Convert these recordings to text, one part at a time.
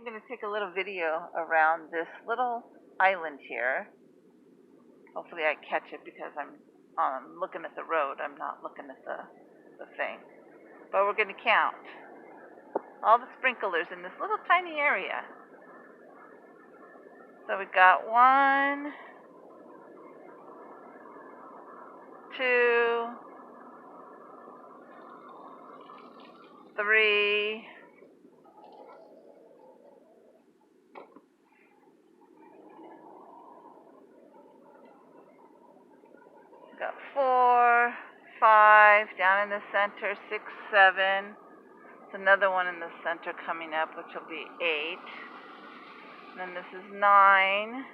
I'm going to take a little video around this little island here. Hopefully I catch it because I'm looking at the road. I'm not looking at the thing. But we're going to count all the sprinklers in this little tiny area. So we got 1, 2, 3, 4, 5, down in the center, 6, 7. There's another one in the center coming up, which will be 8. And then this is 9,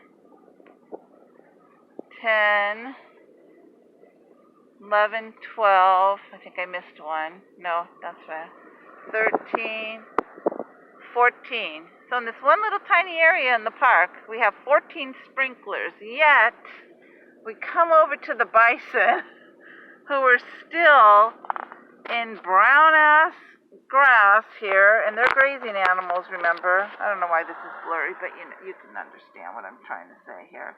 10, 11, 12. I think I missed one. No, that's right. 13, 14. So in this one little tiny area in the park, we have 14 sprinklers. Yet, we come over to the bison, who are still in brown-ass grass here, and they're grazing animals, remember? I don't know why this is blurry, but you can understand what I'm trying to say here.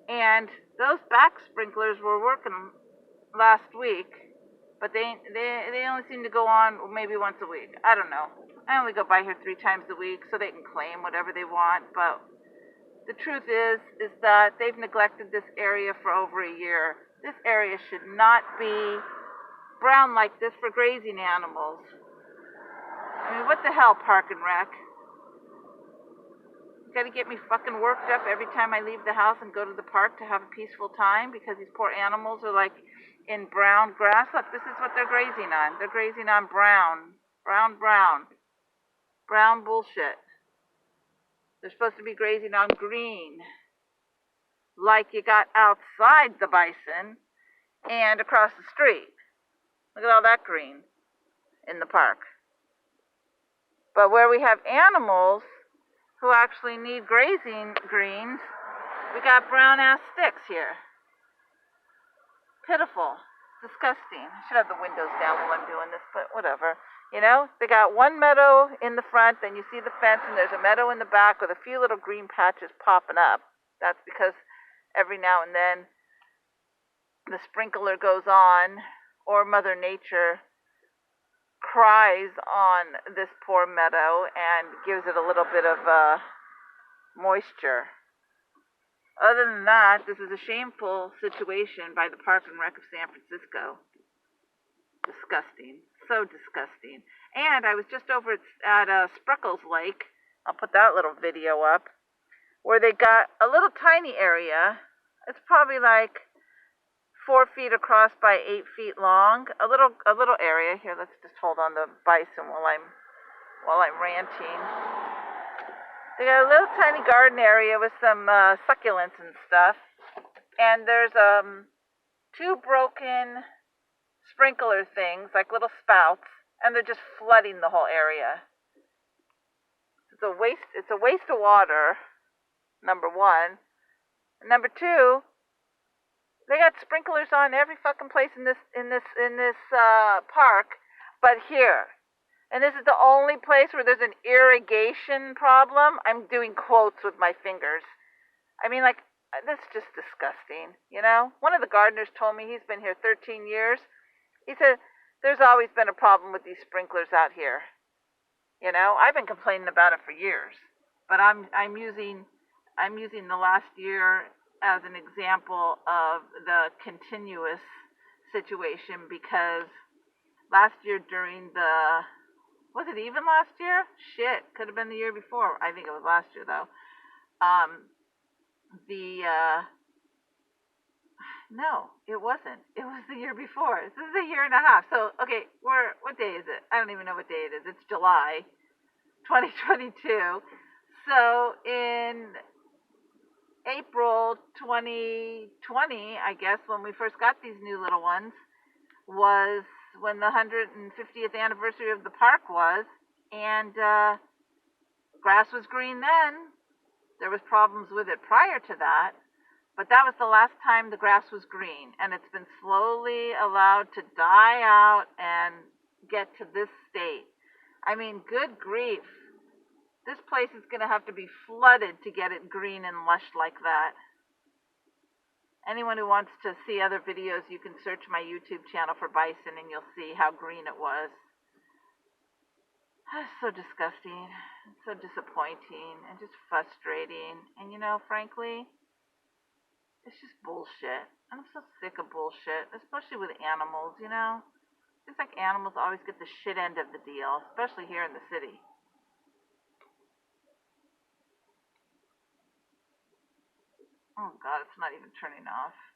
And those back sprinklers were working last week, but they only seem to go on maybe once a week. I don't know. I only go by here 3 times a week, so they can claim whatever they want, but the truth is that they've neglected this area for over a year. This area should not be brown like this for grazing animals. I mean, what the hell, Park and Rec? You gotta get me fucking worked up every time I leave the house and go to the park to have a peaceful time because these poor animals are like in brown grass. Look, this is what they're grazing on. They're grazing on brown. Brown bullshit. They're supposed to be grazing on green, like you got outside the bison and across the street. Look at all that green in the park. But where we have animals who actually need grazing greens, we got brown-ass sticks here. Pitiful. Disgusting. I should have the windows down while I'm doing this, but whatever. They got one meadow in the front, then you see the fence, and there's a meadow in the back with a few little green patches popping up. That's because every now and then the sprinkler goes on, or Mother Nature cries on this poor meadow and gives it a little bit of moisture. Other than that, this is a shameful situation by the Park and Rec of San Francisco. Disgusting. So disgusting. And I was just over at Spreckles Lake. I'll put that little video up. Where they got a little tiny area. It's probably like 4 feet across by 8 feet long. A little area. Here, let's just hold on the bison while I'm ranting. They got a little tiny garden area with some succulents and stuff. And there's 2 broken sprinkler things, like little spouts, and they're just flooding the whole area. It's a waste of water, number 1. And number 2, they got sprinklers on every fucking place in this park, but here. And this is the only place where there's an irrigation problem. I'm doing quotes with my fingers. I mean, like, this is just disgusting, One of the gardeners told me he's been here 13 years. He said, there's always been a problem with these sprinklers out here. I've been complaining about it for years. But I'm using the last year as an example of the continuous situation because last year during was it even last year? Shit, could have been the year before. I think it was last year though. No, it wasn't. It was the year before. This is a year and a half. So, okay, what day is it? I don't even know what day it is. It's July 2022. So, in April 2020, I guess, when we first got these new little ones, was when the 150th anniversary of the park was, and grass was green then. There was problems with it prior to that. But that was the last time the grass was green, and it's been slowly allowed to die out and get to this state. I mean, good grief. This place is going to have to be flooded to get it green and lush like that. Anyone who wants to see other videos, you can search my YouTube channel for bison and you'll see how green it was. It's so disgusting, it's so disappointing, and just frustrating. And you know, frankly, it's just bullshit. I'm so sick of bullshit, especially with animals, you know? It's like animals always get the shit end of the deal, especially here in the city. Oh God, it's not even turning off.